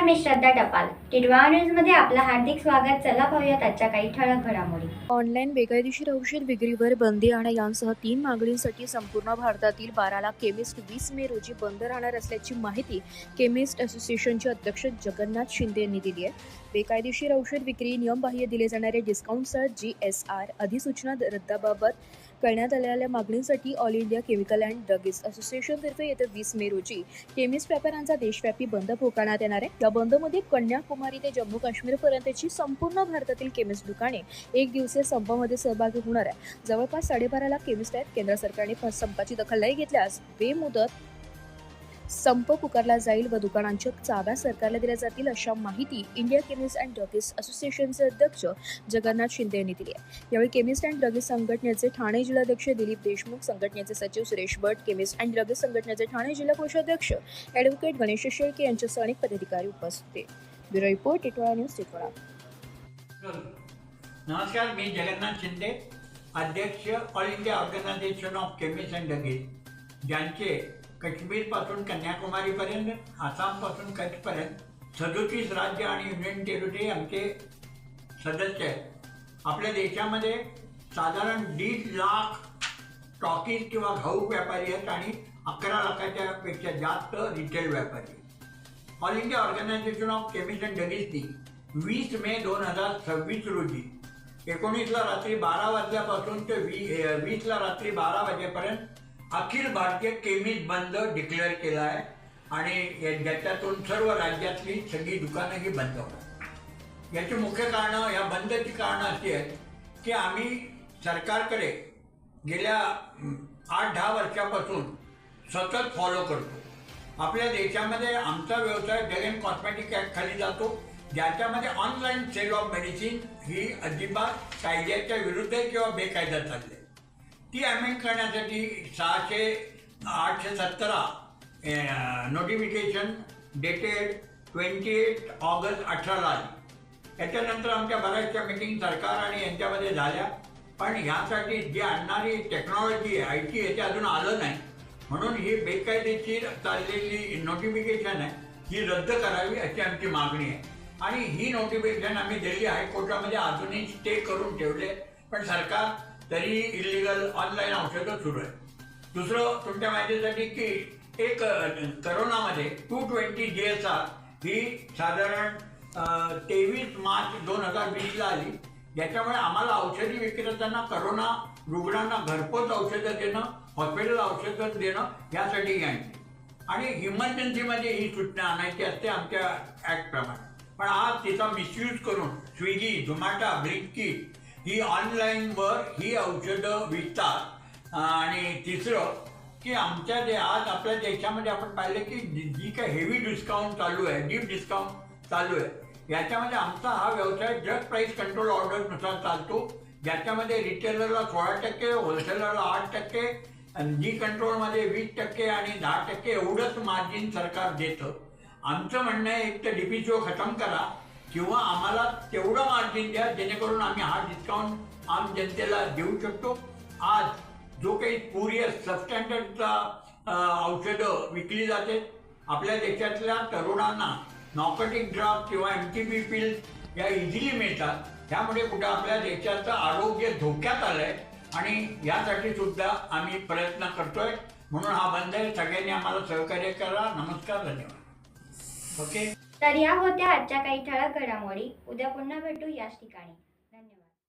मी श्रद्धा टपाल. टिडवा न्यूज मध्ये आपलं हार्दिक स्वागत. चला पाहूयात आजच्या काही ठळक घडामोडी. ऑनलाईन बेकायदेशीर औषध विक्रीवर बंदी आणा यांसह 3 मागणींसाठी संपूर्ण भारतातील 12 लाख केमिस्ट 20 मे रोजी बंद राहणार असल्याची माहिती केमिस्ट असोसिएशनचे अध्यक्ष जगन्नाथ शिंदे यांनी दिली आहे. बेकायदेशीर औषध विक्री, नियमबाह्य दिले जाणारे डिस्काउंट्ससह GSR अधिसूचना रद्दाबाबत करण्यात आलेल्या मागणींसाठी all India chemical and drugs असोसिएशनतर्फे येत्या 20 मे रोजी केमिस्ट व्यापाऱ्यांचा देशव्यापी बंद पुकारण्यात येणार आहे. या बंदमध्ये कन्याकुमारी ते जम्मू काश्मीरपर्यंतची संपूर्ण भारतातील केमिस्ट दुकाने एक दिवसीय संपामध्ये सहभागी होणार आहे. जवळपास 12.5 लाख केमिस्ट आहेत. केंद्र सरकारने संपाची दखल नाही घेतल्यास बेमुदत संप पुकारला जाईल व दुकानांच्या चाव्या सरकारला दिल्या जातील, अशा माहिती इंडिया केमिस्ट अँड ड्रग्स असोसिएशनचे अध्यक्ष जगन्नाथ शिंदे यांनी दिली आहे. यावेळी केमिस्ट अँड ड्रग्स संघटनेचे ठाणे जिल्हाध्यक्ष दिलीप देशमुख, संघटनेचे सचिव Suresh Bhat, chemist and drugs संघटनेचे ठाणे जिल्हा कोषाध्यक्ष ॲडव्होकेट गणेश शेळके यांच्यासह अनेक पदाधिकारी उपस्थित होते. Bureau report, Titwala news, Titwala. नमस्कार, मी जगन्नाथ शिंदे, अध्यक्ष all India organisation of chemist and drugs, ज्यांचे काश्मीरपासून कन्याकुमारीपर्यंत, आसामपासून कच्छपर्यंत 37 राज्य आणि युनियन टेरिटरी आमचे सदस्य आहेत. आपल्या देशामध्ये साधारण 1.5 लाख स्टॉकीज किंवा घाऊक व्यापारी आहेत आणि 11 लाखाच्या पेक्षा जास्त रिटेल व्यापारी आहेत. All India organisation of chemist and ड्रग्सनी 20 मे 2026 रोजी 19ला रात्री 12 वाजल्यापासून ते 20ला रात्री 12 वाजेपर्यंत अखिल भारतीय केमिस्ट बंद डिक्लेअर केला आहे आणि ज्याच्यातून सर्व राज्यातली सगळी दुकानंही बंद होतात. याची मुख्य कारणं, या बंदची कारणं अशी आहेत की आम्ही सरकारकडे गेल्या 8-10 वर्षापासून सतत फॉलो करतो. आपल्या देशामध्ये आमचा व्यवसाय ड्रग अँड कॉस्मेटिक ॲक्ट खाली जातो, ज्याच्यामध्ये ऑनलाईन सेल ऑफ मेडिसिन ही अजिबात कायद्याच्या विरुद्ध आहे किंवा बेकायदा चालली आहे. ती अमेंड करण्यासाठी 817 नोटिफिकेशन डेटेड 28 ऑगस्ट 18 आली. याच्यानंतर आमच्या बऱ्याचशा मीटिंग सरकार आणि यांच्यामध्ये झाल्या, पण ह्यासाठी जी आणणारी टेक्नॉलॉजी आहे, IT आहे, ते अजून आलं नाही. म्हणून ही बेकायदेशीर चाललेली नोटिफिकेशन आहे ही रद्द करावी अशी आमची मागणी आहे. आणि ही नोटिफिकेशन आम्ही दिल्ली हायकोर्टामध्ये अजूनही स्टे करून ठेवले, पण सरकार तरी इलिगल ऑनलाईन औषधं सुरू आहे. दुसरं तुमच्या माहितीसाठी की एक करोनामध्ये 220 GSR ही साधारण 23 मार्च 2020ला आली. याच्यामुळे आम्हाला औषधी विक्रेत्यांना करोना रुग्णांना घरपोच औषधं देणं, हॉस्पिटल औषधं देणं यासाठी आणली आणि इमर्जन्सीमध्ये ही सूचना आणायची असते आमच्या ॲक्टप्रमाणे. पण आज तिचा मिसयूज करून स्विगी, झोमॅटो, ब्लिंकिट ही ऑनलाईनवर ही औषधं विकतात. आणि तिसरं की आमच्या आज आपल्या देशामध्ये आपण पाहिलं की जी काही हेवी डिस्काउंट चालू आहे, डीप डिस्काउंट चालू आहे, याच्यामध्ये आमचा हा व्यवसाय ड्रग प्राईस कंट्रोल ऑर्डरनुसार चालतो, ज्याच्यामध्ये रिटेलरला 16%, होलसेलरला 8%, जी कंट्रोलमध्ये 20% आणि 10% एवढंच मार्जिन सरकार देतं. आमचं म्हणणं आहे, एक तर DPCO खतम करा किंवा आम्हाला तेवढं मार्जिन द्या जेणेकरून आम्ही हा डिस्काउंट आम जनतेला देऊ शकतो. आज जो काही स्पुरियस सबस्टँडर्डचा औषधं विकली जाते, आपल्या देशातल्या तरुणांना नॉर्कोटिक ड्रग किंवा MTB पिल्स या इझिली मिळतात. त्यामुळे कुठं आपल्या देशाचं आरोग्य धोक्यात आलं आहे आणि यासाठी सुद्धा आम्ही प्रयत्न करतोय. म्हणून हा बंद आहे. सगळ्यांनी आम्हाला सहकार्य करा. नमस्कार, धन्यवाद. ओके. तर या होत्या आजच्या काही ठळक घडामोडी. उद्या पुन्हा भेटू याच ठिकाणी.